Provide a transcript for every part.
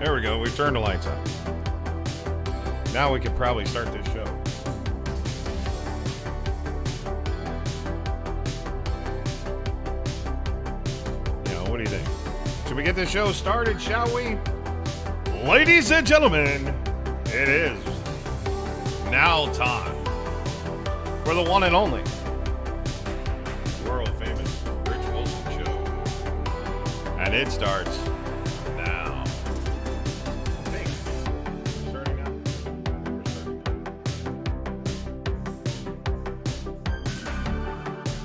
There we go. We turned the lights on. Now we could probably start this show. Yeah, what do you think? Should we get this show started, shall we? Ladies and gentlemen, it is now time for the one and only world famous Rich Wilson show. And it starts now. Hey, we're starting now.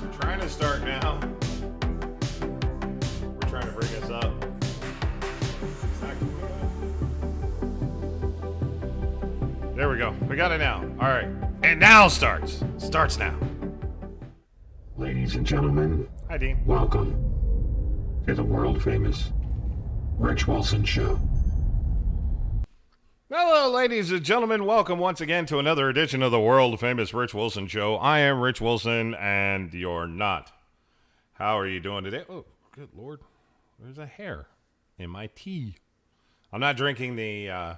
We're trying to start now. We're trying to bring us up. There we go. We got it now. All right. And now starts. Starts now. Ladies and gentlemen, Hi, Dean. welcome to the world famous Rich Wilson Show. Hello, ladies and gentlemen. Welcome once again to another edition of the world famous Rich Wilson Show. I am Rich Wilson, and you're not. How are you doing today? Oh, good Lord. There's a hair in my tea. I'm not drinking the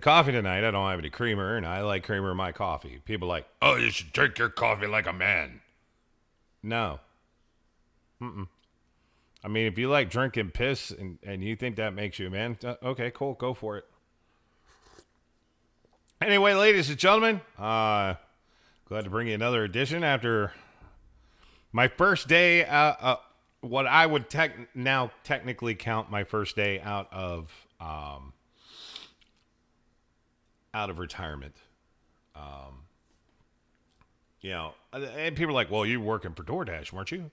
coffee tonight. I don't have any creamer, and I like creamer in my coffee. People are like, oh, you should drink your coffee like a man. No. I mean, if you like drinking piss and you think that makes you a man, okay, cool, go for it. Anyway, ladies and gentlemen, glad to bring you another edition after my first day, what I would now technically count my first day out of retirement. You know, and people are like, well, you were working for DoorDash, weren't you?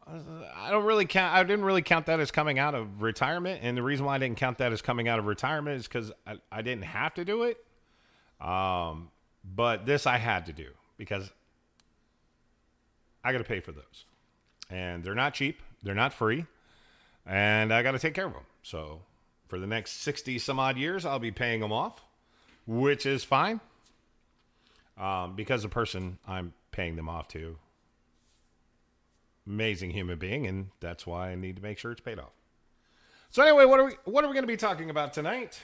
I didn't really count that as coming out of retirement. And the reason why I didn't count that as coming out of retirement is because I didn't have to do it. But this I had to do because I got to pay for those. And they're not cheap. They're not free. And I got to take care of them. So for the next 60 some odd years, I'll be paying them off, which is fine. Because the person I'm paying them off to, amazing human being, and that's why I need to make sure it's paid off. So anyway, what are we going to be talking about tonight?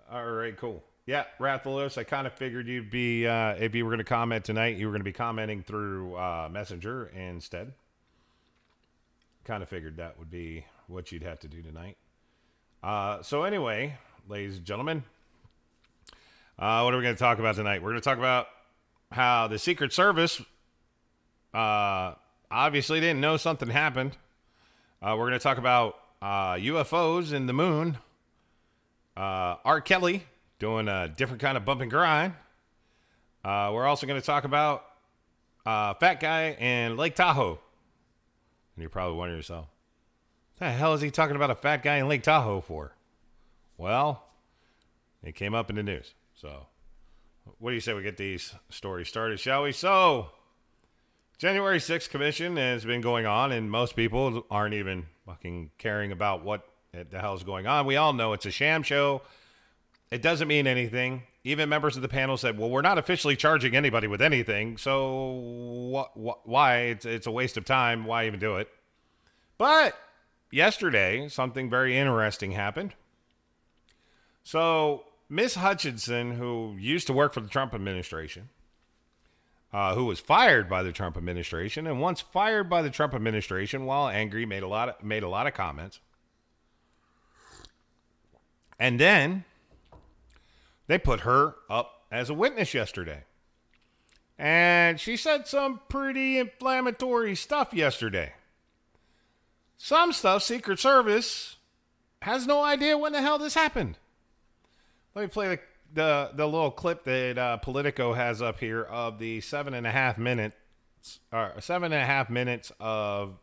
All right, cool. Yeah, Rathalos, I kind of figured you'd be, if you were going to comment tonight, you were going to be commenting through Messenger instead. Kind of figured that would be what you'd have to do tonight. So anyway, ladies and gentlemen, what are we going to talk about tonight? We're going to talk about how the Secret Service obviously didn't know something happened. We're going to talk about UFOs and the moon. R. Kelly doing a different kind of bump and grind. We're also going to talk about Fat Guy in Lake Tahoe. And you're probably wondering yourself, what the hell is he talking about a fat guy in Lake Tahoe for? Well, it came up in the news. So, what do you say we get these stories started, shall we? So, January 6th commission has been going on, and most people aren't even fucking caring about what the hell is going on. We all know it's a sham show. It doesn't mean anything. Even members of the panel said, well, we're not officially charging anybody with anything, so why? It's a waste of time. Why even do it? But yesterday, something very interesting happened. So, Miss Hutchinson, who used to work for the Trump administration, who was fired by the Trump administration, and once fired by the Trump administration, while angry, made a lot of comments. And then they put her up as a witness yesterday. And she said some pretty inflammatory stuff yesterday. Some stuff Secret Service has no idea when the hell this happened. Let me play the little clip that Politico has up here of the 7.5 minutes of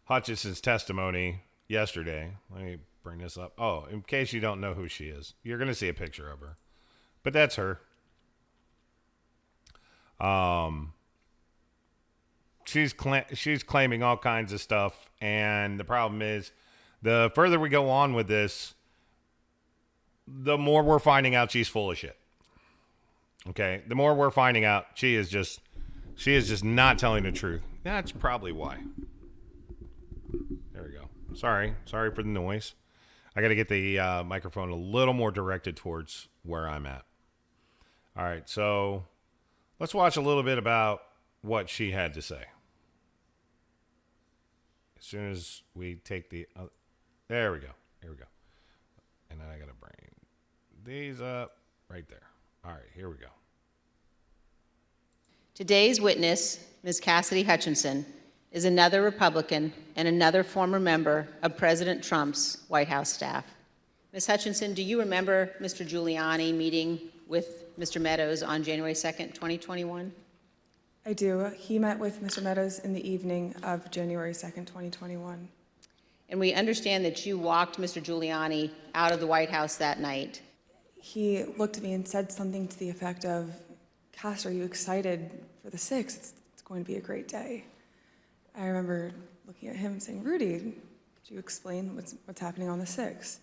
Hutchinson's testimony yesterday. Let me bring this up. Oh, in case you don't know who she is, you're going to see a picture of her. But that's her. She's claiming all kinds of stuff, and the problem is, the further we go on with this, the more we're finding out she's full of shit. Okay? The more we're finding out she is just not telling the truth. That's probably why. There we go. Sorry for the noise. I got to get the microphone a little more directed towards where I'm at. All right, so let's watch a little bit about what she had to say. As soon as we take the... there we go. Here we go. And then I got to bring these up right there. All right, here we go. Today's witness, Ms. Cassidy Hutchinson, is another Republican and another former member of President Trump's White House staff. Ms. Hutchinson, do you remember Mr. Giuliani meeting with Mr. Meadows on January 2nd, 2021? I do. He met with Mr. Meadows in the evening of January 2nd, 2021. And we understand that you walked Mr. Giuliani out of the White House that night. He looked at me and said something to the effect of, Cass, are you excited for the 6th? It's going to be a great day. I remember looking at him and saying, Rudy, could you explain what's happening on the 6th?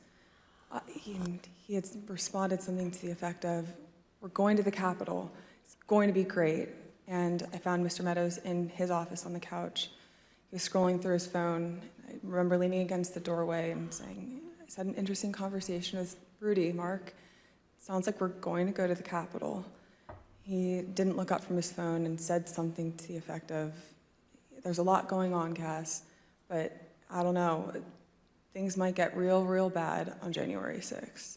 He had responded something to the effect of, we're going to the Capitol. It's going to be great. And I found Mr. Meadows in his office on the couch. He was scrolling through his phone. I remember leaning against the doorway and saying, I just had an interesting conversation with Rudy, Mark. Sounds like we're going to go to the Capitol. He didn't look up from his phone and said something to the effect of, there's a lot going on, Cass, but I don't know. Things might get real bad on January 6th.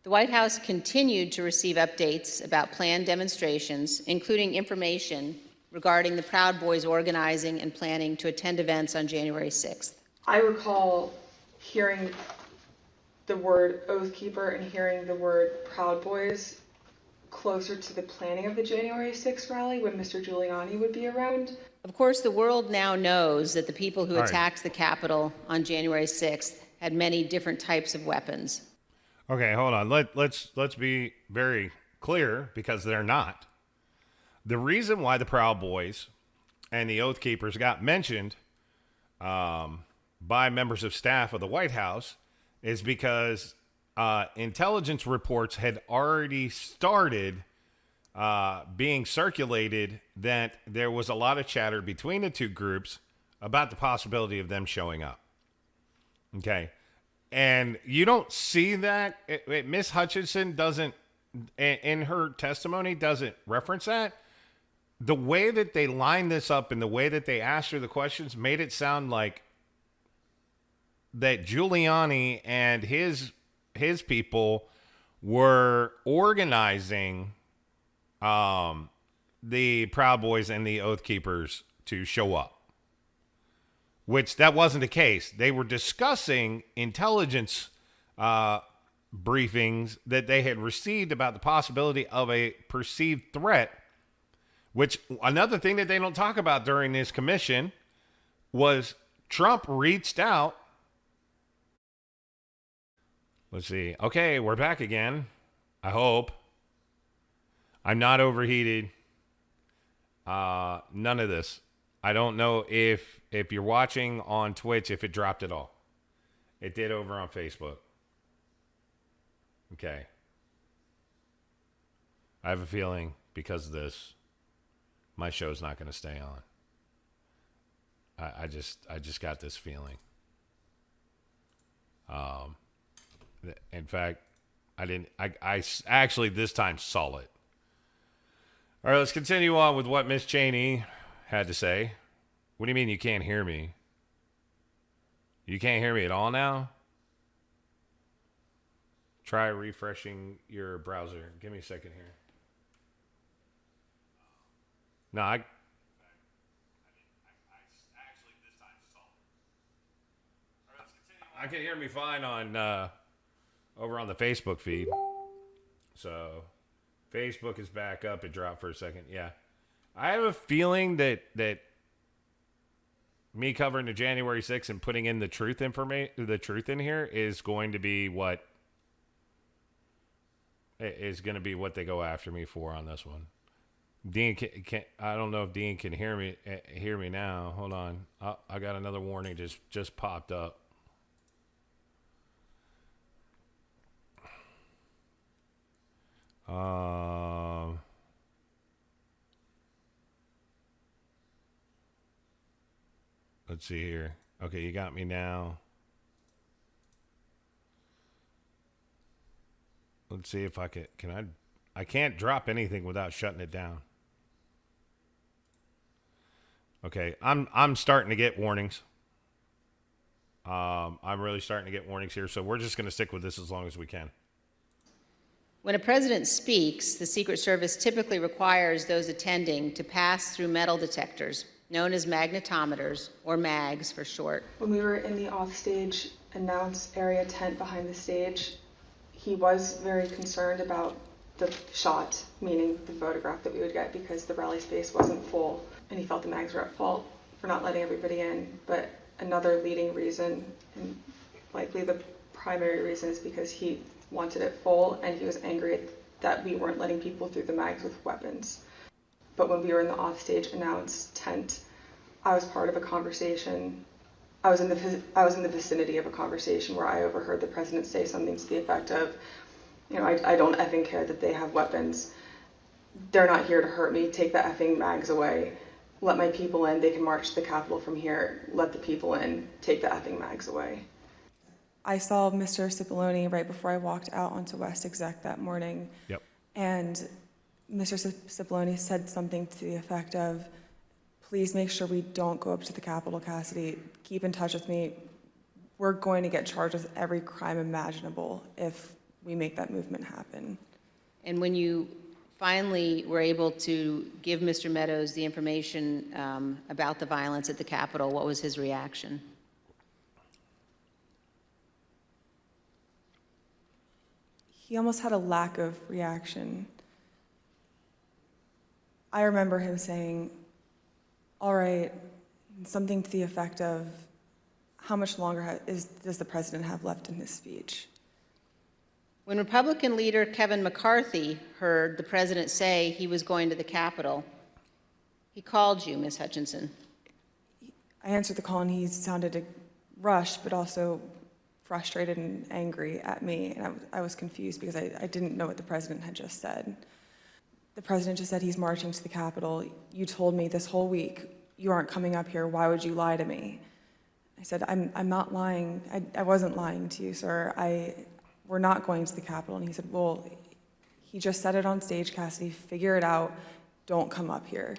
The White House continued to receive updates about planned demonstrations, including information regarding the Proud Boys organizing and planning to attend events on January 6th. I recall hearing the word Oath Keeper and hearing the word Proud Boys closer to the planning of the January 6th rally when Mr. Giuliani would be around. Of course, the world now knows that the people who All right. attacked the Capitol on January 6th had many different types of weapons. Okay, hold on. Let's be very clear, because they're not. The reason why the Proud Boys and the Oath Keepers got mentioned by members of staff of the White House is because intelligence reports had already started being circulated that there was a lot of chatter between the two groups about the possibility of them showing up. Okay. And you don't see that. Miss Hutchinson doesn't, in her testimony, doesn't reference that. The way that they lined this up and the way that they asked her the questions made it sound like that Giuliani and his people were organizing the Proud Boys and the Oath Keepers to show up. Which that wasn't the case. They were discussing intelligence briefings that they had received about the possibility of a perceived threat, which another thing that they don't talk about during this commission was Trump reached out. Let's see. Okay, we're back again. I hope. I'm not overheated. None of this. I don't know if you're watching on Twitch, if it dropped at all. It did over on Facebook. Okay. I have a feeling because of this, my show's not going to stay on. I just got this feeling. In fact, I actually this time saw it. All right, let's continue on with what Miss Cheney had to say. What do you mean you can't hear me? You can't hear me at all now? Try refreshing your browser. Give me a second here. No, I actually this time saw it. All right, let's continue. I can hear me fine on over on the Facebook feed. So Facebook is back up. It dropped for a second. Yeah. I have a feeling that me covering the January 6th and putting in the truth in here is going to be what they go after me for on this one. Dean can I don't know if Dean can hear me now. Hold on. I got another warning just popped up. Let's see here. Okay, you got me now. Let's see if I I can't drop anything without shutting it down. Okay, I'm starting to get warnings. I'm really starting to get warnings here, so we're just going to stick with this as long as we can. When a president speaks, the Secret Service typically requires those attending to pass through metal detectors, known as magnetometers, or MAGs for short. When we were in the offstage announce area tent behind the stage, he was very concerned about the shot, meaning the photograph that we would get, because the rally space wasn't full, and he felt the mags were at fault for not letting everybody in. But another leading reason, and likely the primary reason, is because he wanted it full, and he was angry that we weren't letting people through the mags with weapons. But when we were in the offstage announce tent, I was part of a conversation. I was in the vicinity of a conversation where I overheard the president say something to the effect of, I don't effing care that they have weapons. They're not here to hurt me. Take the effing mags away. Let my people in. They can march to the Capitol from here. Let the people in. Take the effing mags away. I saw Mr. Cipollone right before I walked out onto West Exec that morning. Yep. And Mr. Cipollone said something to the effect of, please make sure we don't go up to the Capitol, Cassidy. Keep in touch with me. We're going to get charged with every crime imaginable if we make that movement happen. And when you finally were able to give Mr. Meadows the information about the violence at the Capitol, what was his reaction? He almost had a lack of reaction. I remember him saying, all right, something to the effect of, how much longer does the president have left in his speech? When Republican leader Kevin McCarthy heard the president say he was going to the Capitol, he called you, Ms. Hutchinson. I answered the call, and he sounded rushed, but also frustrated and angry at me, and I was confused because I didn't know what the president had just said. The president just said he's marching to the Capitol. You told me this whole week you aren't coming up here. Why would you lie to me? I said, I'm not lying. I wasn't lying to you, sir. We're not going to the Capitol. And he said, well, he just said it on stage, Cassidy. Figure it out. Don't come up here.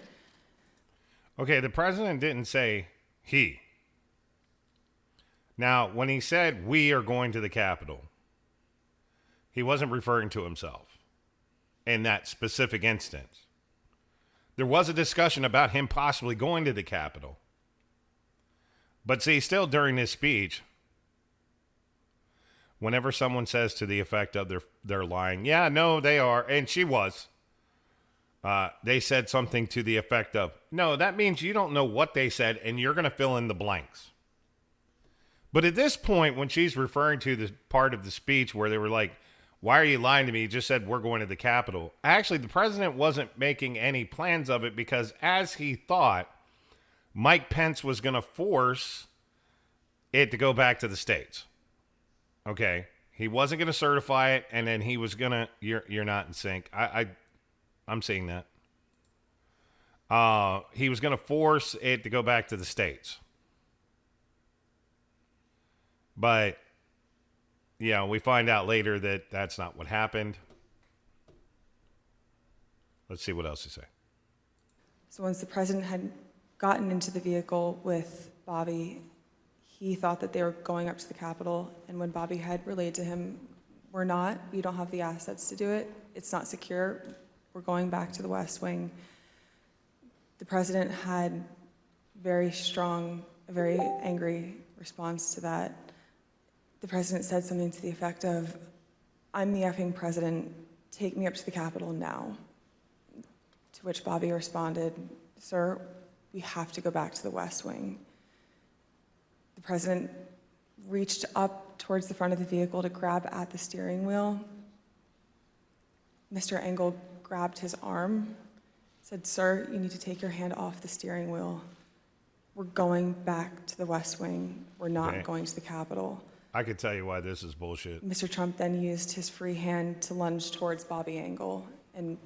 Okay, the president didn't say he. Now, when he said we are going to the Capitol, he wasn't referring to himself in that specific instance. There was a discussion about him possibly going to the Capitol. But see, still during this speech, whenever someone says to the effect of they're lying, yeah, no, they are, and she was, they said something to the effect of, no, that means you don't know what they said, and you're going to fill in the blanks. But at this point, when she's referring to the part of the speech where they were like, why are you lying to me? You just said we're going to the Capitol. Actually, the president wasn't making any plans of it because, as he thought, Mike Pence was going to force it to go back to the states. Okay? He wasn't going to certify it, and then he was going to, you're not in sync. I'm seeing that. He was going to force it to go back to the states. But, yeah, we find out later that that's not what happened. Let's see what else he say. So once the president had gotten into the vehicle with Bobby, he thought that they were going up to the Capitol. And when Bobby had relayed to him, we're not, we don't have the assets to do it. It's not secure. We're going back to the West Wing. The president had a very angry response to that. The president said something to the effect of, I'm the effing president, take me up to the Capitol now. To which Bobby responded, sir, we have to go back to the West Wing. The president reached up towards the front of the vehicle to grab at the steering wheel. Mr. Engel grabbed his arm, said, sir, you need to take your hand off the steering wheel. We're going back to the West Wing. We're not going to the Capitol. I could tell you why this is bullshit. Mr. Trump then used his free hand to lunge towards Bobby Engel. And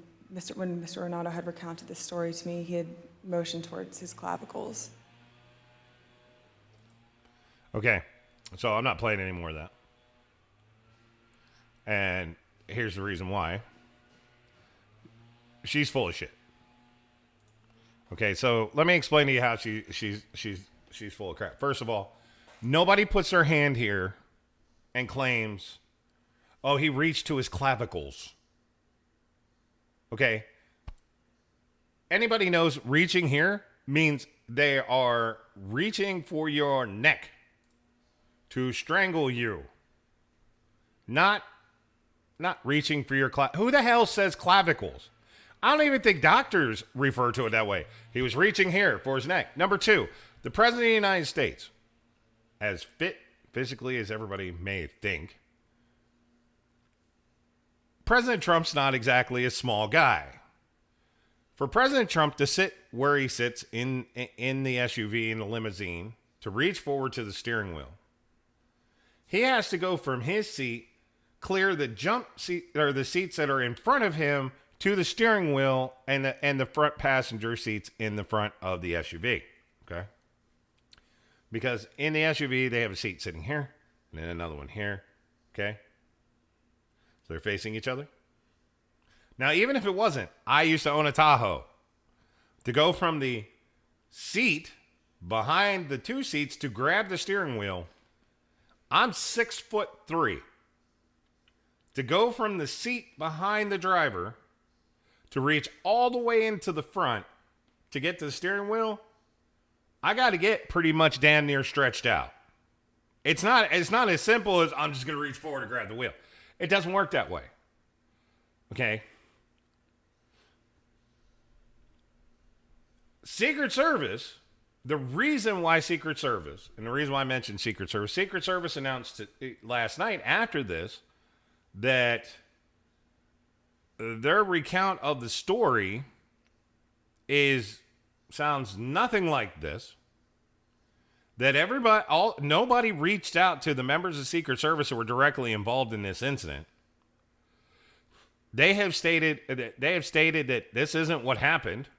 when Mr. Renato had recounted this story to me, he had motioned towards his clavicles. Okay, so I'm not playing any more of that. And here's the reason why. She's full of shit. Okay, so let me explain to you how she's full of crap. First of all, nobody puts their hand here and claims, oh, he reached to his clavicles. Okay. Anybody knows reaching here means they are reaching for your neck to strangle you. Not reaching for your who the hell says clavicles? I don't even think doctors refer to it that way. He was reaching here for his neck. Number two, the President of the United States, as fit physically as everybody may think, President Trump's not exactly a small guy. For President Trump to sit where he sits in the SUV, in the limousine, to reach forward to the steering wheel, he has to go from his seat, clear the jump seat or the seats that are in front of him to the steering wheel and the front passenger seats in the front of the SUV. Okay? Because in the SUV, they have a seat sitting here and then another one here. Okay? So they're facing each other. Now, even if it wasn't, I used to own a Tahoe. To go from the seat behind the two seats to grab the steering wheel, I'm 6'3". To go from the seat behind the driver to reach all the way into the front to get to the steering wheel, I got to get pretty much damn near stretched out. It's not as simple as I'm just going to reach forward and grab the wheel. It doesn't work that way. Okay? Secret Service, the reason why Secret Service, and the reason why I mentioned Secret Service announced last night after this that their recount of the story sounds nothing like this. That nobody reached out to the members of Secret Service who were directly involved in this incident. They have stated that this isn't what happened.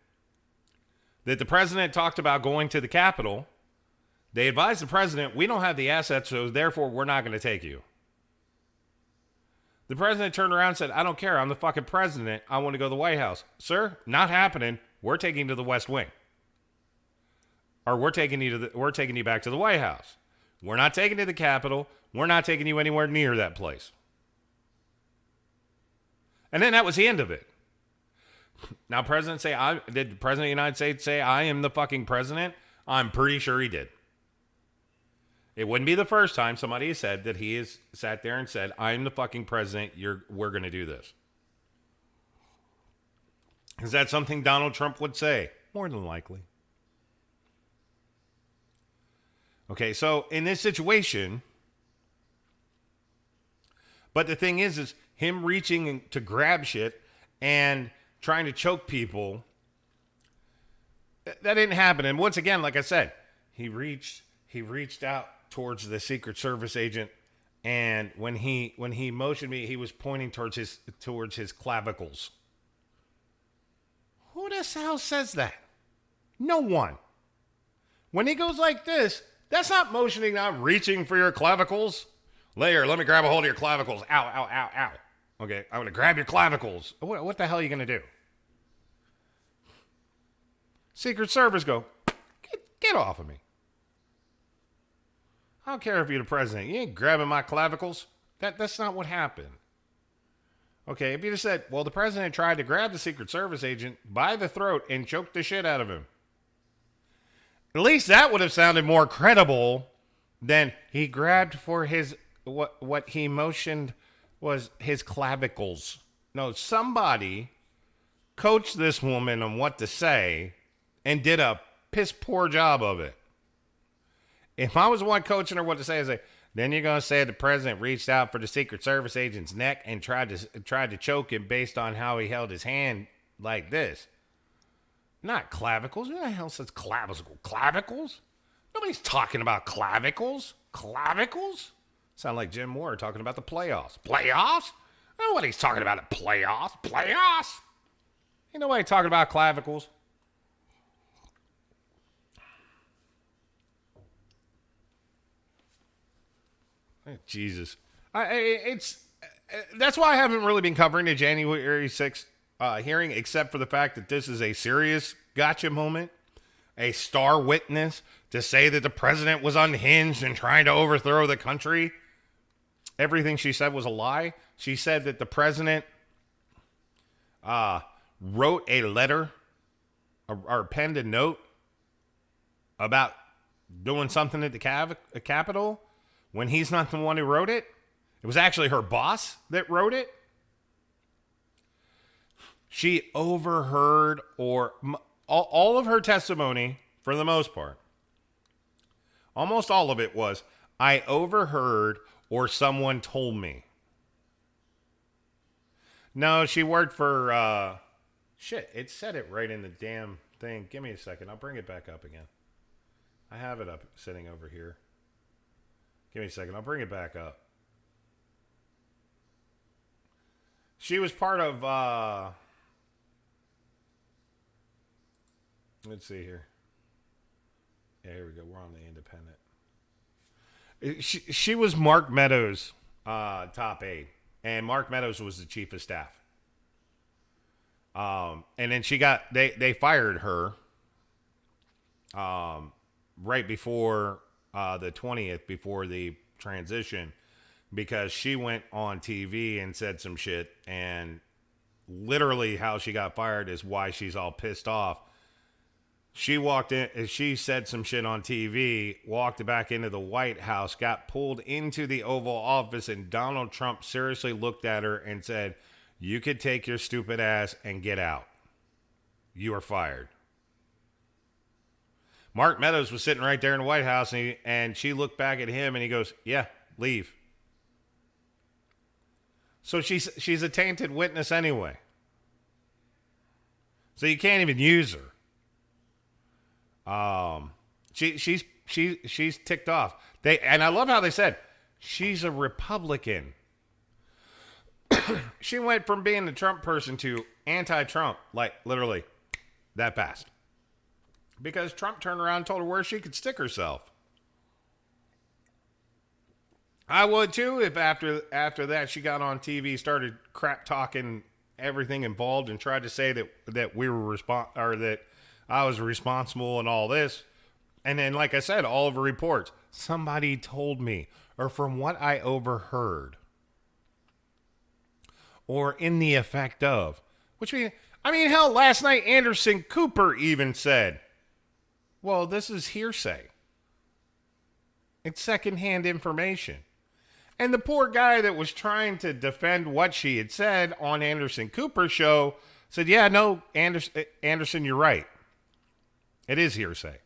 That the president talked about going to the Capitol. They advised the president, we don't have the assets, so therefore we're not going to take you. The president turned around and said, I don't care. I'm the fucking president. I want to go to the White House. Sir, not happening. We're taking you to the West Wing. Or we're taking you back to the White House. We're not taking you to the Capitol. We're not taking you anywhere near that place. And then that was the end of it. Now, did the President of the United States say, I am the fucking president? I'm pretty sure he did. It wouldn't be the first time somebody has said that he has sat there and said, I'm the fucking president. We're going to do this. Is that something Donald Trump would say? More than likely. Okay, so in this situation, but the thing is him reaching to grab shit and trying to choke people, that didn't happen. And once again, like I said, he reached out towards the Secret Service agent, and when he motioned me, he was pointing towards his clavicles. Who the hell says that? No one. When he goes like this, that's not motioning, I'm reaching for your clavicles. Let me grab a hold of your clavicles. Ow, ow, ow, ow. Okay, I'm going to grab your clavicles. What the hell are you going to do? Secret Service go, get off of me. I don't care if you're the president. You ain't grabbing my clavicles. That's not what happened. Okay, if you just said, well, the president tried to grab the Secret Service agent by the throat and choke the shit out of him. At least that would have sounded more credible than he grabbed for his, what he motioned was his clavicles. No, somebody coached this woman on what to say and did a piss poor job of it. If I was the one coaching her what to say, I'd say, then you're going to say the president reached out for the Secret Service agent's neck and tried to choke him based on how he held his hand like this. Not clavicles. Who the hell says clavicles? Clavicles? Nobody's talking about clavicles. Clavicles? Sound like Jim Moore talking about the playoffs. Playoffs? Nobody's talking about the playoffs. Playoffs? Ain't nobody talking about clavicles. Jesus. That's why I haven't really been covering the January 6th hearing, except for the fact that this is a serious gotcha moment, a star witness to say that the president was unhinged and trying to overthrow the country. Everything she said was a lie. She said that the president wrote a letter or penned a note about doing something at the Capitol when he's not the one who wrote it. It was actually her boss that wrote it. She overheard all of her testimony, for the most part. Almost all of it was, I overheard or someone told me. No, she worked for, it said it right in the damn thing. Give me a second. I'll bring it back up again. I have it up sitting over here. Give me a second. I'll bring it back up. She was part of, let's see here. Yeah, here we go. We're on the Independent. She was Mark Meadows' top aide. And Mark Meadows was the chief of staff. And then they fired her right before the 20th, before the transition, because she went on TV and said some shit, and literally how she got fired is why she's all pissed off. She walked in, she said some shit on TV, walked back into the White House, got pulled into the Oval Office, and Donald Trump seriously looked at her and said, you could take your stupid ass and get out. You are fired. Mark Meadows was sitting right there in the White House, and she looked back at him, and he goes, yeah, leave. So she's a tainted witness anyway. So you can't even use her. She's ticked off. And I love how they said she's a Republican. She went from being the Trump person to anti-Trump, like literally that fast. Because Trump turned around and told her where she could stick herself. I would too if after that she got on TV, started crap talking everything involved, and tried to say that we were that I was responsible and all this. And then, like I said, all of her reports, somebody told me, or from what I overheard, or in the effect of, hell, last night Anderson Cooper even said, well, this is hearsay. It's secondhand information. And the poor guy that was trying to defend what she had said on Anderson Cooper's show said, yeah, no, Anderson, you're right. It is hearsay.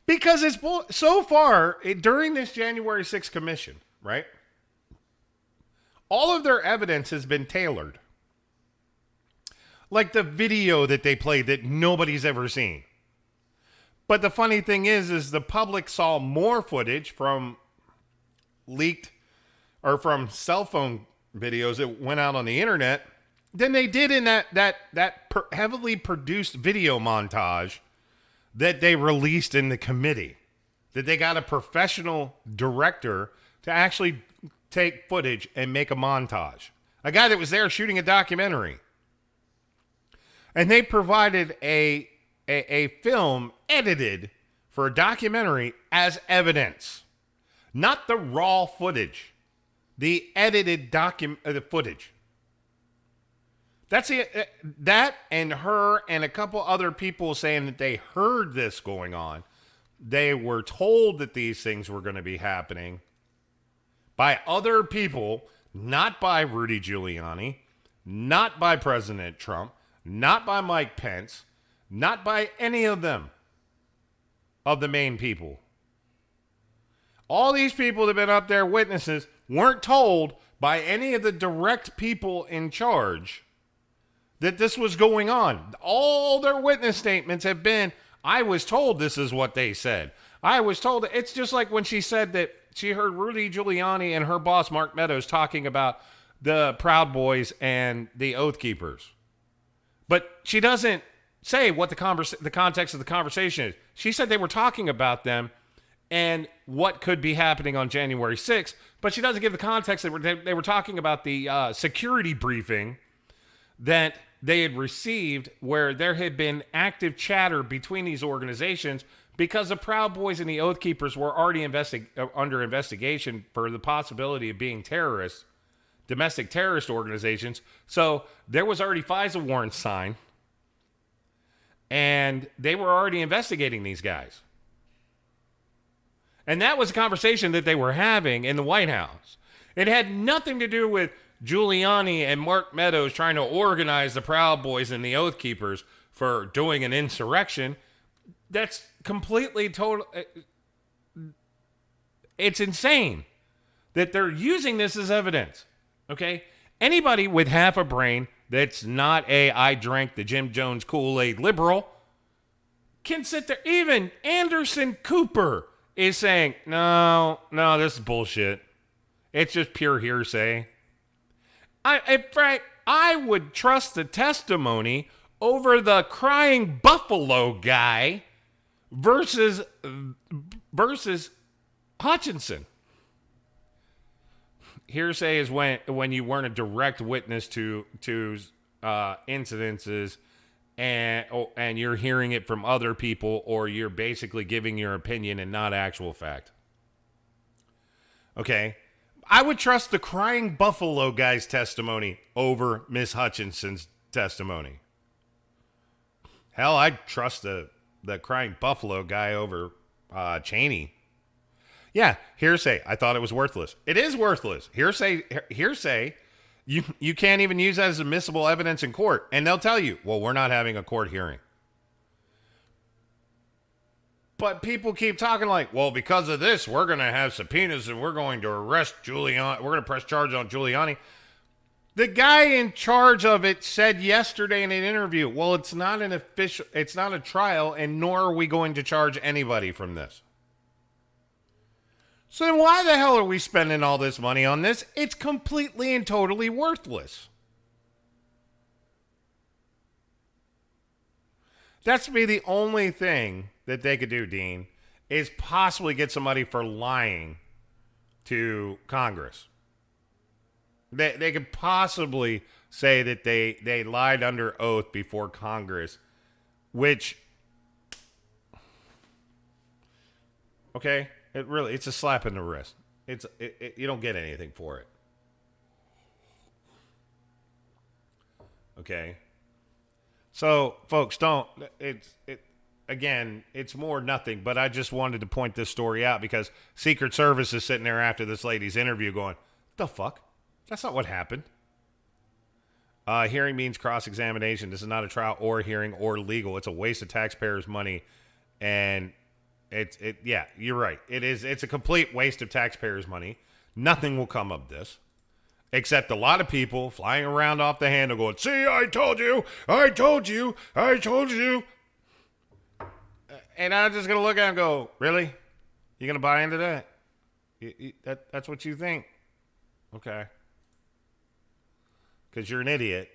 Because it's so far, during this January 6th commission, right? All of their evidence has been tailored. Like the video that they played that nobody's ever seen. But the funny thing is the public saw more footage from leaked or from cell phone videos that went out on the internet than they did in that heavily produced video montage that they released in the committee. That they got a professional director to actually take footage and make a montage. A guy that was there shooting a documentary. And they provided a film edited for a documentary as evidence. Not the raw footage. The edited the footage. That's it. That and her and a couple other people saying that they heard this going on. They were told that these things were going to be happening by other people, not by Rudy Giuliani, not by President Trump, not by Mike Pence, not by any of them, of the main people. All these people that have been up there, witnesses, weren't told by any of the direct people in charge that this was going on. All their witness statements have been, I was told this is what they said. I was told. It's just like when she said that she heard Rudy Giuliani and her boss, Mark Meadows, talking about the Proud Boys and the Oath Keepers. But she doesn't say what the context of the conversation is. She said they were talking about them and what could be happening on January 6th, but she doesn't give the context. They were talking about the security briefing that they had received where there had been active chatter between these organizations because the Proud Boys and the Oath Keepers were already under investigation for the possibility of being terrorists, domestic terrorist organizations. So there was already FISA warrants signed, and they were already investigating these guys. And that was a conversation that they were having in the White House. It had nothing to do with Giuliani and Mark Meadows trying to organize the Proud Boys and the Oath Keepers for doing an insurrection. That's completely total. It's insane that they're using this as evidence. Okay? Anybody with half a brain that's not I drank the Jim Jones Kool-Aid liberal can sit there. Even Anderson Cooper is saying, no, this is bullshit. It's just pure hearsay. In fact, I would trust the testimony over the crying buffalo guy versus Hutchinson. Hearsay is when you weren't a direct witness to incidences, and you're hearing it from other people, or you're basically giving your opinion and not actual fact. Okay? I would trust the crying buffalo guy's testimony over Miss Hutchinson's testimony. Hell, I'd trust the crying buffalo guy over Cheney. Yeah, hearsay. I thought it was worthless. It is worthless. Hearsay. You can't even use that as admissible evidence in court. And they'll tell you, well, we're not having a court hearing. But people keep talking like, well, because of this, we're going to have subpoenas and we're going to arrest Giuliani. We're going to press charges on Giuliani. The guy in charge of it said yesterday in an interview, well, it's not a trial, and nor are we going to charge anybody from this. So then why the hell are we spending all this money on this? It's completely and totally worthless. That's to be the only thing that they could do, Dean, is possibly get somebody for lying to Congress. They could possibly say that they lied under oath before Congress, which, okay, it's a slap in the wrist. You don't get anything for it. Okay. So, folks, again, it's more nothing, but I just wanted to point this story out because Secret Service is sitting there after this lady's interview going, the fuck? That's not what happened. Hearing means cross-examination. This is not a trial or a hearing or legal. It's a waste of taxpayers' money. And yeah, you're right. It's a complete waste of taxpayers' money. Nothing will come of this. Except a lot of people flying around off the handle going, see, I told you. And I'm just going to look at him and go, really? You going to buy into that? That's what you think? Okay. Because you're an idiot.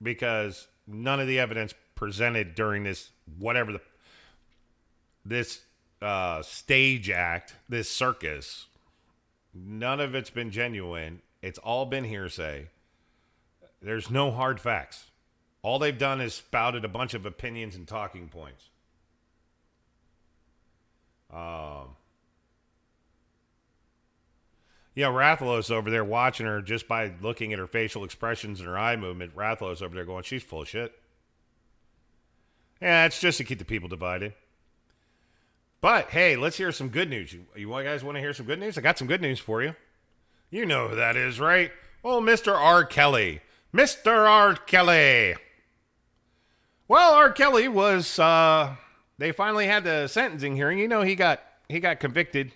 Because none of the evidence presented during this, this stage act, this circus, none of it's been genuine. It's all been hearsay. There's no hard facts. All they've done is spouted a bunch of opinions and talking points. Yeah, Rathalos over there watching her just by looking at her facial expressions and her eye movement. Rathalos over there going, she's full of shit. Yeah, it's just to keep the people divided. But, hey, let's hear some good news. You guys want to hear some good news? I got some good news for you. You know who that is, right? Oh, Mr. R. Kelly. Mr. R. Kelly. Well, R. Kelly was, they finally had the sentencing hearing. You know, he got convicted.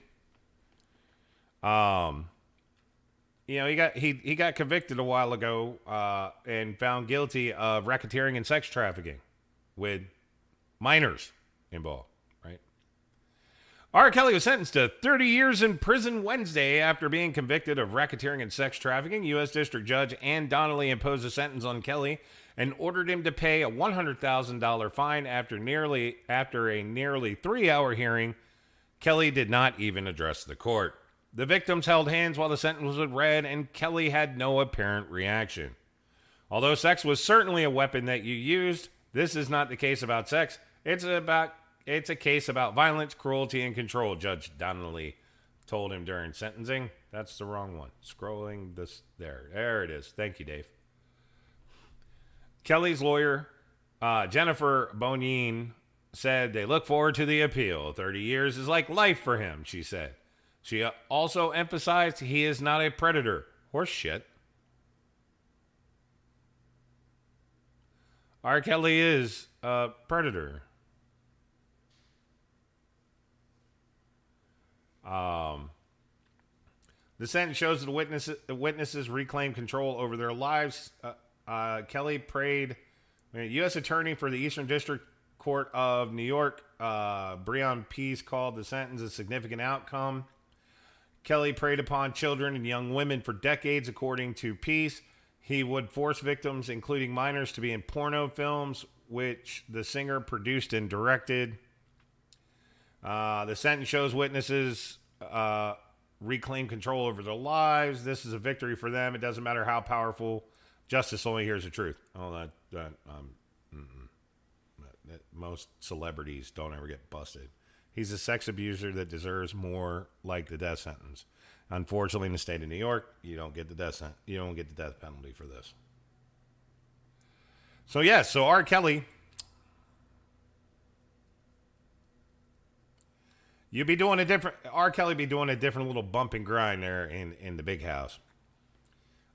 He got convicted a while ago, and found guilty of racketeering and sex trafficking with minors involved. R. Kelly was sentenced to 30 years in prison Wednesday after being convicted of racketeering and sex trafficking. U.S. District Judge Ann Donnelly imposed a sentence on Kelly and ordered him to pay a $100,000 fine after a nearly 3-hour hearing. Kelly did not even address the court. The victims held hands while the sentence was read, and Kelly had no apparent reaction. Although sex was certainly a weapon that you used, this is not the case about sex. It's a case about violence, cruelty, and control, Judge Donnelly told him during sentencing. That's the wrong one. Scrolling this there it is. Thank you, Dave. Kelly's lawyer, Jennifer Bonine, said they look forward to the appeal. 30 years is like life for him, she said. She also emphasized he is not a predator. Horse shit. R. Kelly is a predator. The sentence shows that the witnesses reclaim control over their lives. Kelly prayed. U.S. Attorney for the Eastern District Court of New York, Breon Pease, called the sentence a significant outcome. Kelly preyed upon children and young women for decades, according to Pease. He would force victims, including minors, to be in porno films, which the singer produced and directed. The sentence shows witnesses reclaim control over their lives. This is a victory for them. It doesn't matter how powerful. Justice only hears the truth. Oh, most celebrities don't ever get busted. He's a sex abuser that deserves more like the death sentence. Unfortunately, in the state of New York, you don't get the death sentence. You don't get the death penalty for this. So yes, so R. Kelly, R. Kelly be doing a different little bump and grind there in the big house.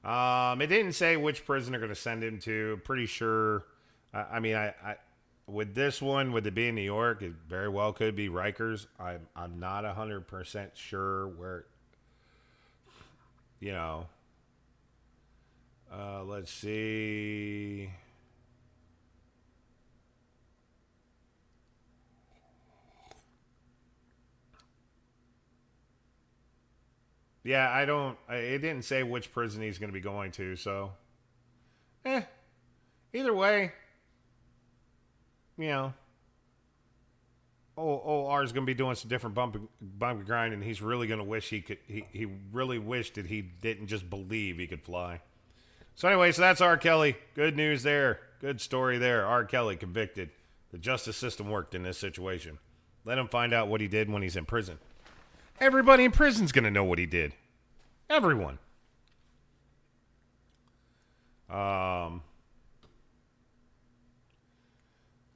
It didn't say which prison they're going to send him to. Pretty sure. I with this one, with it being New York, it very well could be Rikers. I'm not 100% sure where. Let's see. Yeah, it didn't say which prison he's going to be going to, so. Either way, OR's going to be doing some different bump and grind, and he's really going to wish he really wished that he didn't just believe he could fly. So anyway, so that's R. Kelly. Good news there. Good story there. R. Kelly convicted. The justice system worked in this situation. Let him find out what he did when he's in prison. Everybody in prison's going to know what he did. Everyone.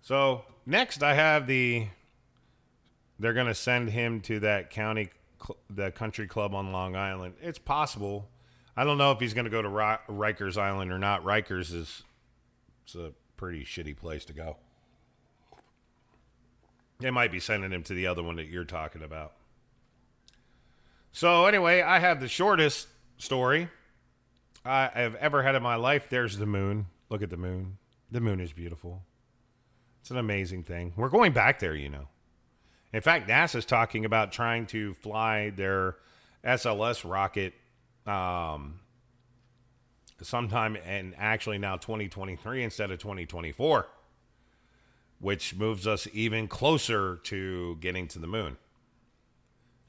So next I have they're going to send him to that the country club on Long Island. It's possible. I don't know if he's going to go to Rikers Island or not. Rikers it's a pretty shitty place to go. They might be sending him to the other one that you're talking about. So anyway, I have the shortest story I have ever had in my life. There's the moon. Look at the moon. The moon is beautiful. It's an amazing thing. We're going back there, In fact, NASA's talking about trying to fly their SLS rocket sometime in actually now 2023 instead of 2024, which moves us even closer to getting to the moon.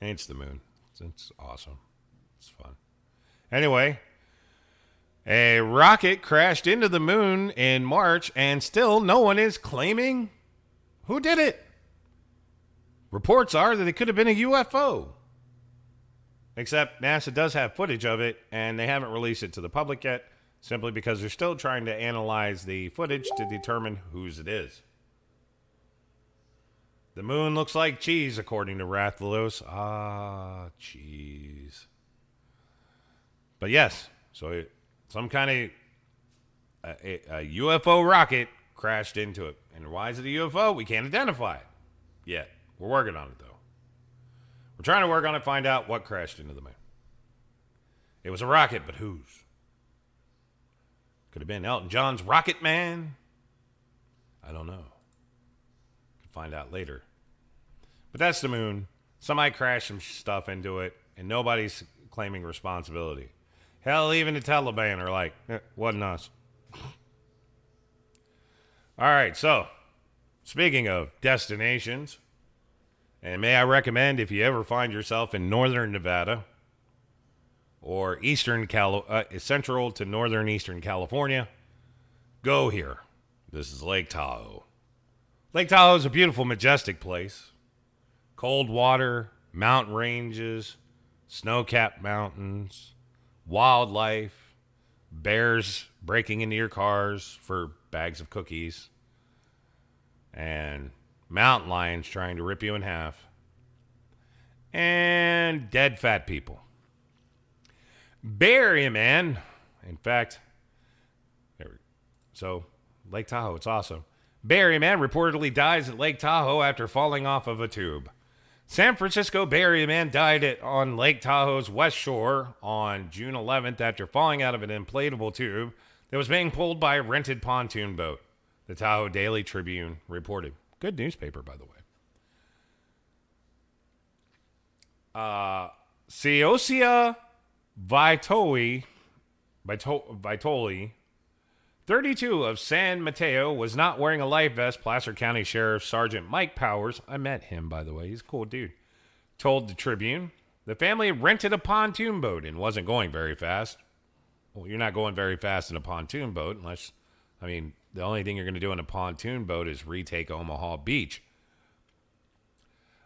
And it's the moon. It's awesome. It's fun. Anyway, a rocket crashed into the moon in March, and still no one is claiming who did it. Reports are that it could have been a UFO. Except NASA does have footage of it, and they haven't released it to the public yet, simply because they're still trying to analyze the footage to determine whose it is. The moon looks like cheese, according to Rathalos. Ah, cheese. But yes, so some kind of a UFO rocket crashed into it. And why is it a UFO? We can't identify it yet. We're working on it, though. We're trying to work on it, find out what crashed into the moon. It was a rocket, but whose? Could have been Elton John's Rocket Man. I don't know. Could find out later. But that's the moon. Somebody crashed some stuff into it, and nobody's claiming responsibility. Hell, even the Taliban are like, wasn't us. All right, so speaking of destinations, And may I recommend, if you ever find yourself in northern Nevada or central to northern eastern California, go here. This is Lake Tahoe. Lake Tahoe is a beautiful, majestic place. Cold water, mountain ranges, snow-capped mountains, wildlife, bears breaking into your cars for bags of cookies, and mountain lions trying to rip you in half, and dead fat people. Bay Area, man. In fact, so Lake Tahoe, it's awesome. Bay Area man reportedly dies at Lake Tahoe after falling off of a tube. San Francisco Bay Area man died on Lake Tahoe's west shore on June 11th after falling out of an inflatable tube that was being pulled by a rented pontoon boat, the Tahoe Daily Tribune reported. Good newspaper, by the way. Ceosia Vitoli, 32 of San Mateo, was not wearing a life vest. Placer County Sheriff Sergeant Mike Powers, I met him, by the way, he's a cool dude, told the Tribune. The family rented a pontoon boat and wasn't going very fast. Well, you're not going very fast in a pontoon boat unless, the only thing you're going to do in a pontoon boat is retake Omaha Beach.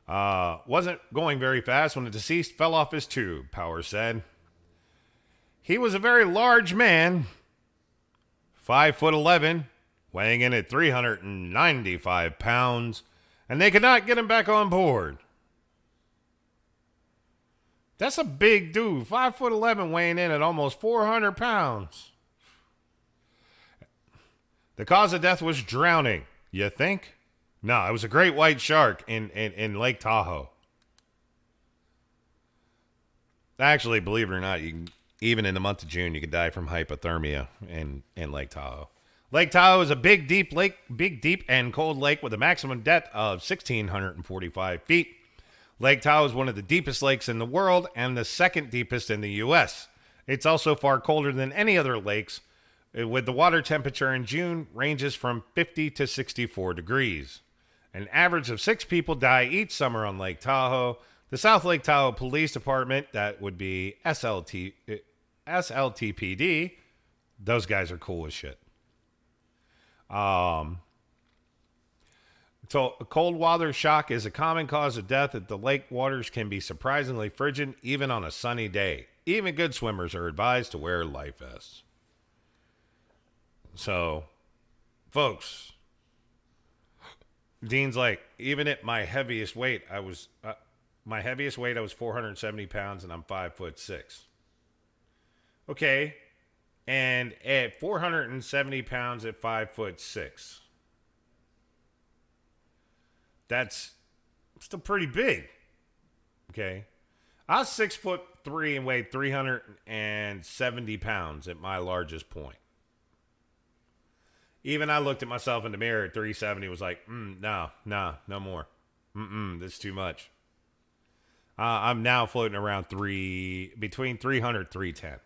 Wasn't going very fast when the deceased fell off his tube, Powers said. He was a very large man, 5'11", weighing in at 395 pounds, and they could not get him back on board. That's a big dude, 5'11", weighing in at almost 400 pounds. The cause of death was drowning, you think? No, it was a great white shark in Lake Tahoe. Actually, believe it or not, even in the month of June, you could die from hypothermia in Lake Tahoe. Lake Tahoe is a big, deep, and cold lake with a maximum depth of 1,645 feet. Lake Tahoe is one of the deepest lakes in the world and the second deepest in the U.S. It's also far colder than any other lakes, with the water temperature in June ranges from 50 to 64 degrees. An average of 6 people die each summer on Lake Tahoe. The South Lake Tahoe Police Department, that would be SLTPD, those guys are cool as shit. So a cold water shock is a common cause of death. That the lake waters can be surprisingly frigid even on a sunny day. Even good swimmers are advised to wear life vests. So, folks, Dean's like, even at my heaviest weight, I was 470 pounds and I'm 5'6". Okay. And at 470 pounds at 5'6", that's still pretty big. Okay. I was 6'3" and weighed 370 pounds at my largest point. Even I looked at myself in the mirror at 370, was like, no more. That's too much. I'm now floating around between 300, 310.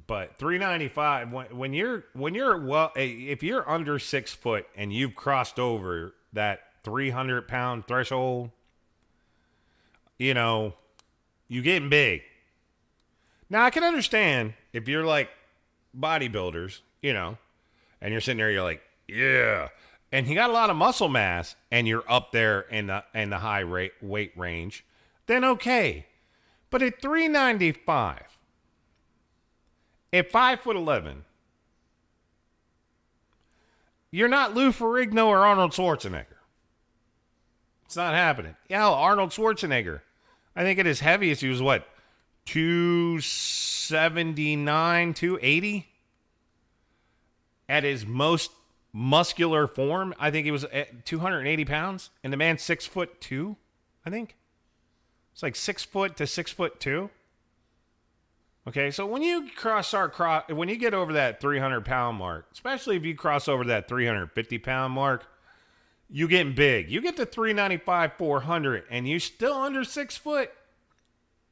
But 395, when you're if you're under 6 foot and you've crossed over that 300 pound threshold, you getting big. Now I can understand if you're like bodybuilders, and you're sitting there, you're like, yeah, and you got a lot of muscle mass and you're up there in the high weight range, then okay. But at 395, at 5'11", you're not Lou Ferrigno or Arnold Schwarzenegger. It's not happening. Yeah, Arnold Schwarzenegger, I think at his heaviest, he was what, 279, 280? At his most muscular form, I think he was at 280 pounds. And the man's 6'2", I think. It's like 6 foot to 6'2". Okay, so when you when you get over that 300 pound mark, especially if you cross over that 350 pound mark, you getting big. You get to 395, 400, and you still under 6 foot.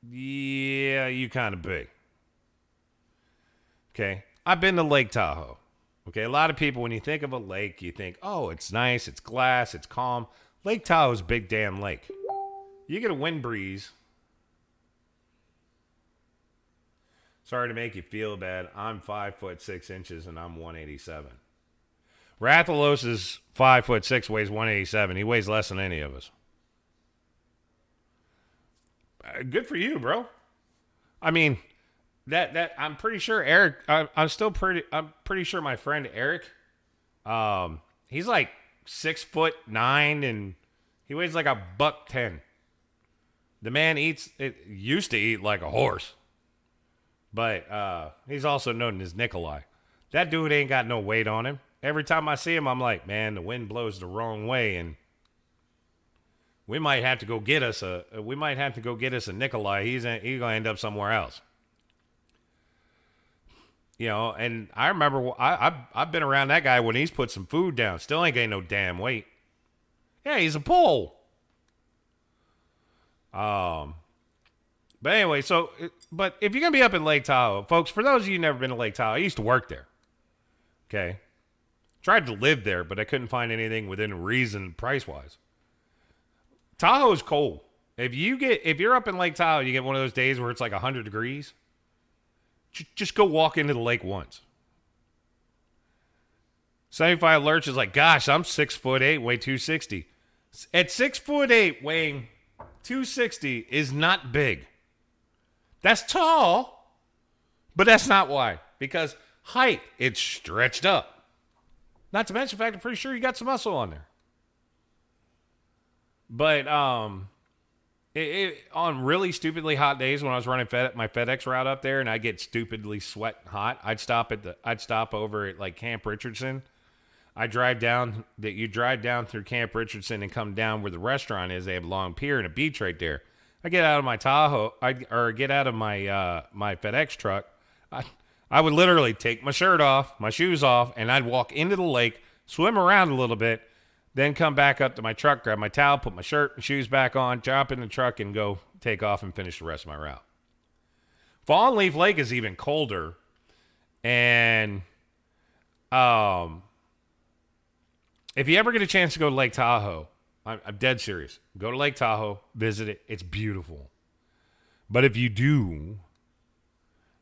Yeah, you kind of big. Okay, I've been to Lake Tahoe. Okay, a lot of people, when you think of a lake, you think, oh, it's nice, it's glass, it's calm. Lake Tahoe is a big damn lake. You get a wind breeze. Sorry to make you feel bad. I'm 5'6" and I'm 187. Rathalos is 5'6", weighs 187. He weighs less than any of us. Good for you, bro. I mean, that I'm pretty sure Eric. I'm pretty sure my friend Eric. He's like 6'9" and he weighs like $110. The man used to eat like a horse. But he's also known as Nikolai. That dude ain't got no weight on him. Every time I see him, I'm like, man, the wind blows the wrong way, and we might have to go get us a Nikolai. He's gonna end up somewhere else. You know, and I remember I've been around that guy when he's put some food down. Still ain't gained no damn weight. Yeah, he's a pole. But anyway, but if you're going to be up in Lake Tahoe, folks, for those of you who've never been to Lake Tahoe, I used to work there. Okay. Tried to live there, but I couldn't find anything within reason price-wise. Tahoe is cold. If you're up in Lake Tahoe, you get one of those days where it's like 100 degrees, just go walk into the lake once. 75 Lurch is like, gosh, I'm 6'8", weigh 260. At 6'8", weighing 260 is not big. That's tall, but that's not why. Because height, it's stretched up. Not to mention the fact, I'm pretty sure you got some muscle on there. But on really stupidly hot days when I was running my FedEx route up there and I get stupidly sweat hot, I'd stop over at like Camp Richardson. You drive down through Camp Richardson and come down where the restaurant is. They have a long pier and a beach right there. I get out of my Tahoe, get out of my my FedEx truck. I would literally take my shirt off, my shoes off, and I'd walk into the lake, swim around a little bit, then come back up to my truck, grab my towel, put my shirt and shoes back on, drop in the truck, and go take off and finish the rest of my route. Fallen Leaf Lake is even colder, and if you ever get a chance to go to Lake Tahoe, I'm dead serious. Go to Lake Tahoe, visit it. It's beautiful. But if you do,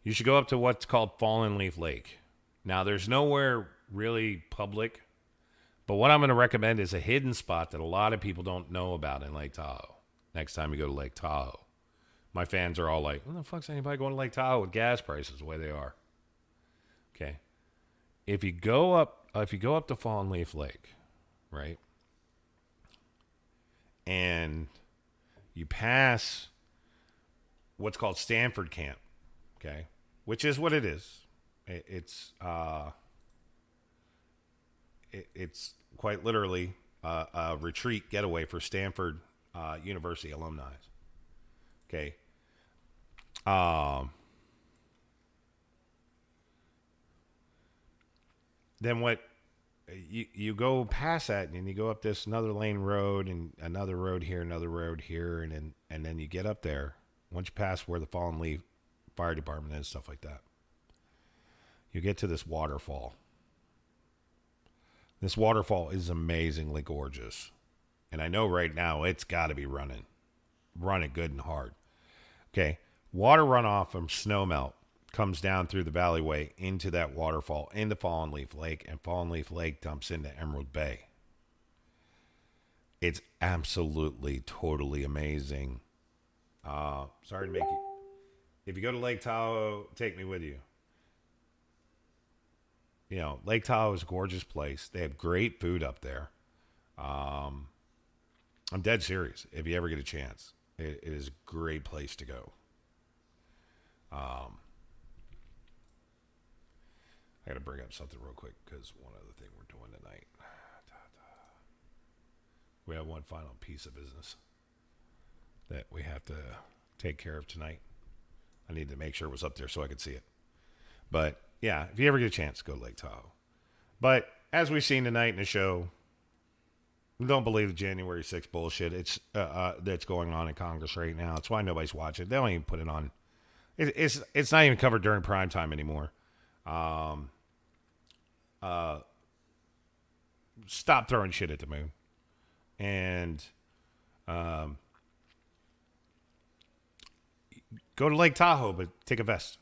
you should go up to what's called Fallen Leaf Lake. Now, there's nowhere really public, but what I'm going to recommend is a hidden spot that a lot of people don't know about in Lake Tahoe. Next time you go to Lake Tahoe. My fans are all like, what the fuck's anybody going to Lake Tahoe with gas prices the way they are? Okay. If you go up to Fallen Leaf Lake, right? And you pass what's called Stanford Camp, okay? Which is what it is. It's quite literally a retreat getaway for Stanford University alumni. Okay. Then what? You go past that and you go up this another lane road and another road here, and then you get up there. Once you pass where the Fallen Leaf Fire Department is, stuff like that, you get to this waterfall. This waterfall is amazingly gorgeous, and I know right now it's got to be running good and hard. Okay, water runoff from snowmelt comes down through the alleyway into that waterfall, into Fallen Leaf Lake, and Fallen Leaf Lake dumps into Emerald Bay. It's absolutely, totally amazing. Sorry to make you... If you go to Lake Tahoe, take me with you. You know, Lake Tahoe is a gorgeous place. They have great food up there. I'm dead serious. If you ever get a chance, it is a great place to go. I got to bring up something real quick because one other thing we're doing tonight. We have one final piece of business that we have to take care of tonight. I need to make sure it was up there so I could see it. But yeah, if you ever get a chance, go to Lake Tahoe. But as we've seen tonight in the show, don't believe the January 6th bullshit. It's that's going on in Congress right now. That's why nobody's watching. They don't even put it on. It's not even covered during prime time anymore. stop throwing shit at the moon. And go to Lake Tahoe, but take a vest.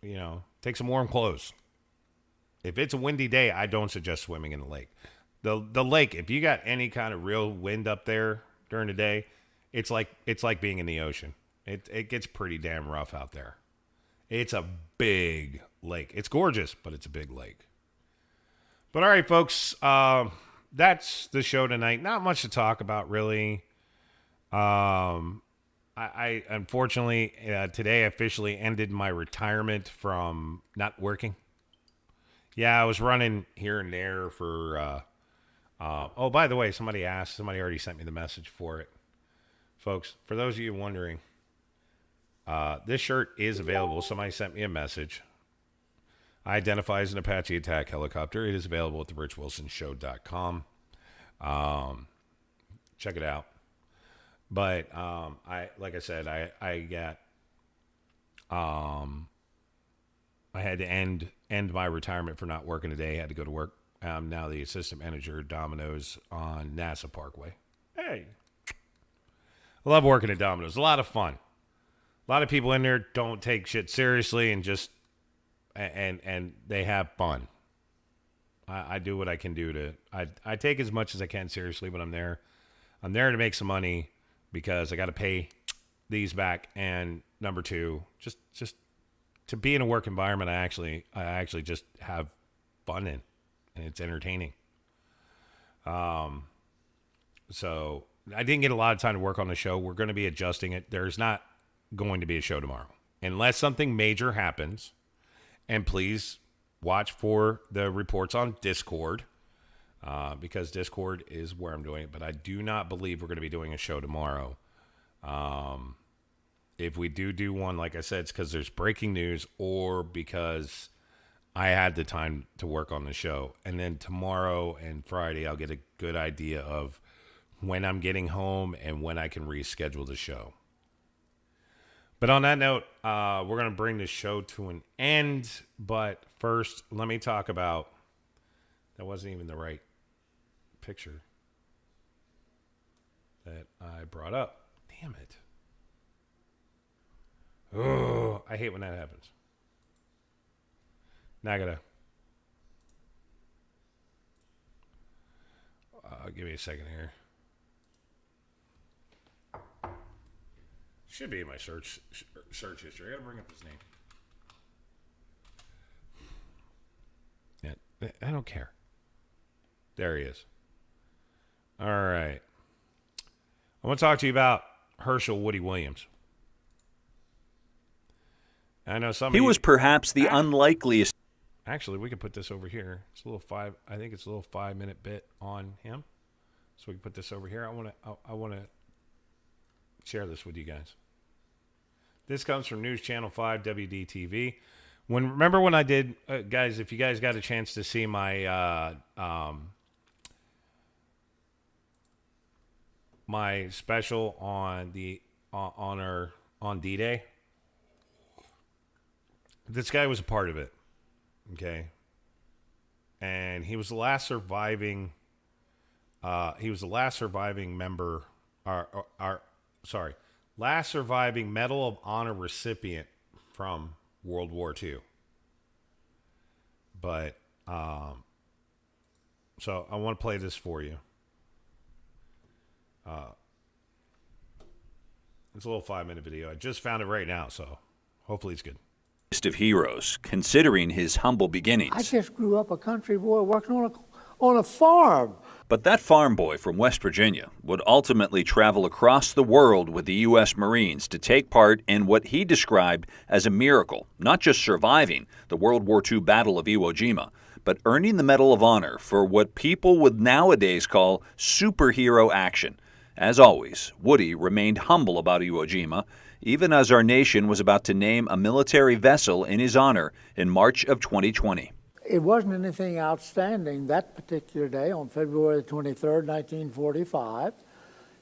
You know, take some warm clothes. If it's a windy day, I don't suggest swimming in the lake. The lake, if you got any kind of real wind up there during the day, it's like being in the ocean. It gets pretty damn rough out there. It's a big lake. It's gorgeous, but it's a big lake. But all right, folks, that's the show tonight. Not much to talk about, really. I unfortunately, today officially ended my retirement from not working. Yeah, I was running here and there for, oh, by the way, somebody already sent me the message for it. Folks, for those of you wondering, this shirt is available. Somebody sent me a message. I identify as an Apache attack helicopter. It is available at thericwilsonshow.com. Check it out. But like I said, I had to end my retirement for not working today. I had to go to work. I'm now the assistant manager at Domino's on NASA Parkway. Hey, I love working at Domino's. A lot of fun. A lot of people in there don't take shit seriously and just and they have fun. I do what I can do to. I take as much as I can seriously when I'm there. I'm there to make some money because I got to pay these back. And number two, just to be in a work environment, I actually just have fun in, and it's entertaining. So I didn't get a lot of time to work on the show. We're going to be adjusting it. There's not going to be a show tomorrow unless something major happens. And please watch for the reports on Discord because Discord is where I'm doing it. But I do not believe we're going to be doing a show tomorrow. If we do one, like I said, it's because there's breaking news or because I had the time to work on the show. And then tomorrow and Friday, I'll get a good idea of when I'm getting home and when I can reschedule the show. But on that note, we're going to bring the show to an end. But first, let me talk about... That wasn't even the right picture that I brought up. Damn it. Oh, I hate when that happens. Now I got to... give me a second here. Should be in my search history. I gotta bring up his name. Yeah, I don't care. There he is. All right. I want to talk to you about Herschel Woody Williams. I know some. He was perhaps the unlikeliest. Actually, we can put this over here. It's a little 5-minute bit on him. So we can put this over here. I want to share this with you guys. This comes from News Channel 5 WDTV. Remember when I did, guys, if you guys got a chance to see my my special on on D-Day, this guy was a part of it. Okay. And he was the last surviving member last surviving Medal of Honor recipient from World War II. But, so I want to play this for you. It's a little 5-minute video. I just found it right now, so hopefully it's good. Of heroes, considering his humble beginnings. I just grew up a country boy working on a farm. But that farm boy from West Virginia would ultimately travel across the world with the U.S. Marines to take part in what he described as a miracle, not just surviving the World War II Battle of Iwo Jima, but earning the Medal of Honor for what people would nowadays call superhero action. As always, Woody remained humble about Iwo Jima, even as our nation was about to name a military vessel in his honor in March of 2020. It wasn't anything outstanding that particular day on February 23rd, 1945.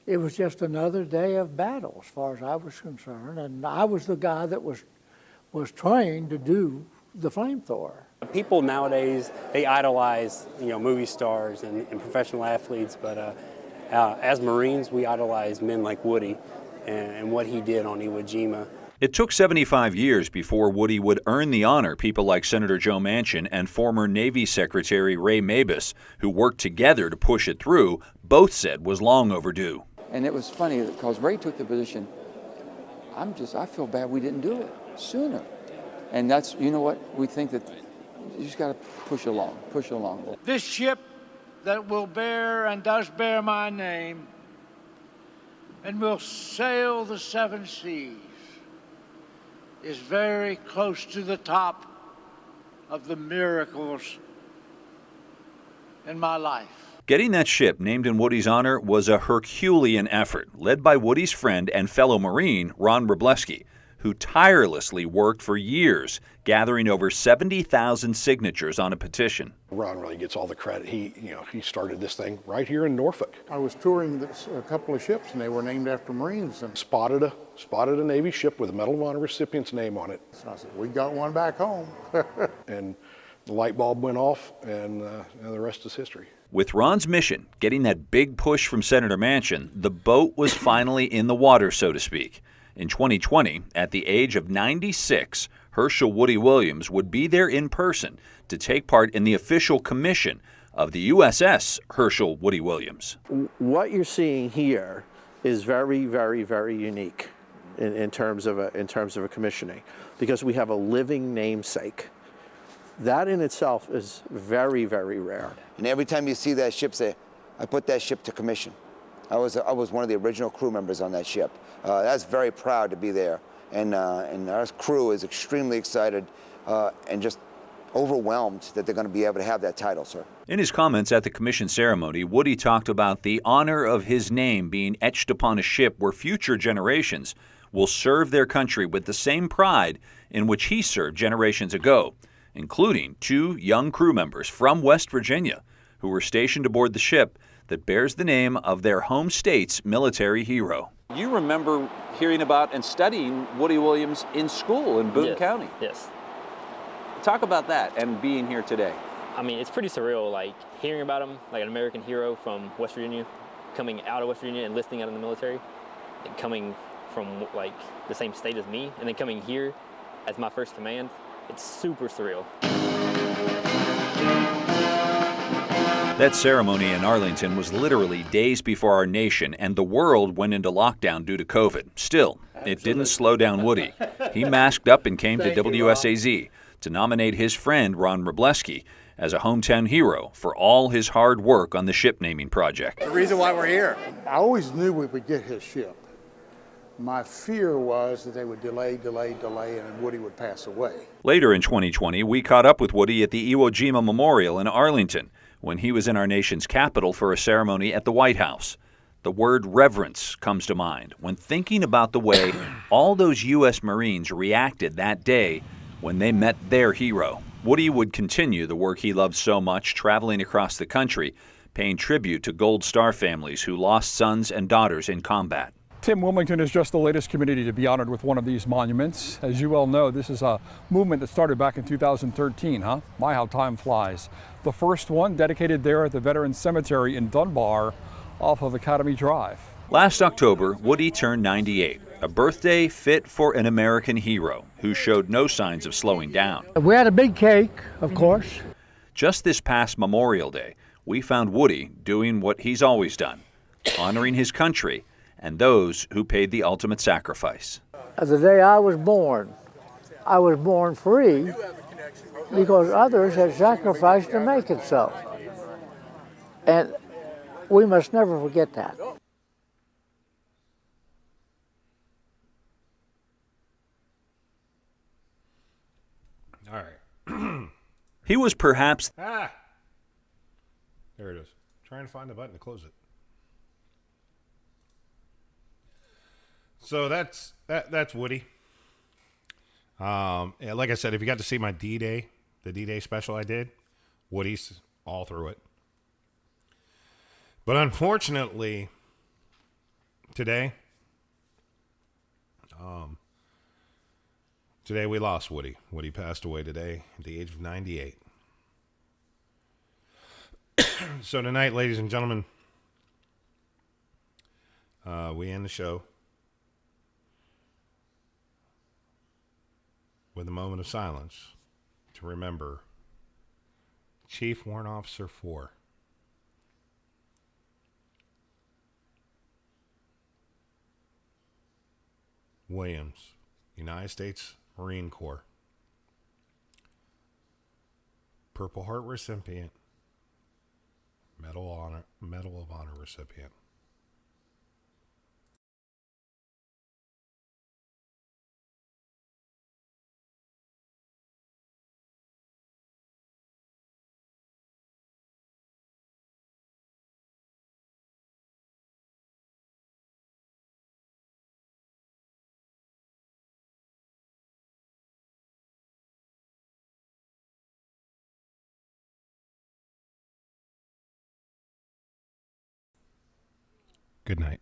It was just another day of battle as far as I was concerned, and I was the guy that was trained to do the flamethrower. People nowadays, they idolize, movie stars and professional athletes, but as Marines, we idolize men like Woody and what he did on Iwo Jima. It took 75 years before Woody would earn the honor people like Senator Joe Manchin and former Navy Secretary Ray Mabus, who worked together to push it through, both said was long overdue. And it was funny because Ray took the position, I feel bad we didn't do it sooner. And that's, you know what, we think that you just got to push along. This ship that will bear and does bear my name and will sail the 7 seas is very close to the top of the miracles in my life. Getting that ship named in Woody's honor was a Herculean effort, led by Woody's friend and fellow Marine, Ron Wrobleski, who tirelessly worked for years, gathering over 70,000 signatures on a petition. Ron really gets all the credit. He started this thing right here in Norfolk. I was touring a couple of ships, and they were named after Marines. And Spotted a Navy ship with a Medal of Honor recipient's name on it. so I said, we got one back home. And the light bulb went off, and the rest is history. With Ron's mission, getting that big push from Senator Manchin, the boat was finally in the water, so to speak. In 2020, at the age of 96, Herschel Woody Williams would be there in person to take part in the official commission of the USS Herschel Woody Williams. What you're seeing here is very, very, very unique in terms of a commissioning, because we have a living namesake. That in itself is very, very rare. And every time you see that ship, say, I put that ship to commission. I was one of the original crew members on that ship. That's very proud to be there. And our crew is extremely excited and just overwhelmed that they're going to be able to have that title, sir. In his comments at the commission ceremony, Woody talked about the honor of his name being etched upon a ship where future generations will serve their country with the same pride in which he served generations ago, including 2 young crew members from West Virginia who were stationed aboard the ship that bears the name of their home state's military hero. You remember hearing about and studying Woody Williams in school in Boone County. Yes. Talk about that and being here today. I mean, it's pretty surreal, like hearing about him, like an American hero from West Virginia, coming out of West Virginia, enlisting out in the military, and coming from like the same state as me, and then coming here as my first command. It's super surreal. That ceremony in Arlington was literally days before our nation and the world went into lockdown due to COVID. Still, it didn't slow down Woody. He masked up and came to WSAZ to nominate his friend Ron Wrobleski as a hometown hero for all his hard work on the ship naming project. The reason why we're here. I always knew we would get his ship. My fear was that they would delay, and Woody would pass away. Later in 2020, we caught up with Woody at the Iwo Jima Memorial in Arlington when he was in our nation's capital for a ceremony at the White House. The word reverence comes to mind when thinking about the way all those U.S. Marines reacted that day when they met their hero. Woody would continue the work he loved so much, traveling across the country, paying tribute to Gold Star families who lost sons and daughters in combat. Tim Wilmington is just the latest community to be honored with one of these monuments. As you well know, this is a movement that started back in 2013, huh? My, how time flies. The first one dedicated there at the Veterans Cemetery in Dunbar off of Academy Drive. Last October, Woody turned 98, a birthday fit for an American hero who showed no signs of slowing down. We had a big cake, of course. Just this past Memorial Day, we found Woody doing what he's always done, honoring his country and those who paid the ultimate sacrifice. The day I was born free because others had sacrificed to make it so. And we must never forget that. All right. He was perhaps... There it is. Trying to find the button to close it. So that's Woody. Yeah, like I said, if you got to see my D-Day, the D-Day special I did, Woody's all through it. But unfortunately, today, Today we lost Woody. Woody passed away today at the age of 98. So tonight, ladies and gentlemen, we end the show with a moment of silence to remember Chief Warrant Officer 4. Williams, United States Marine Corps. Purple Heart recipient. Medal of Honor recipient. Good night.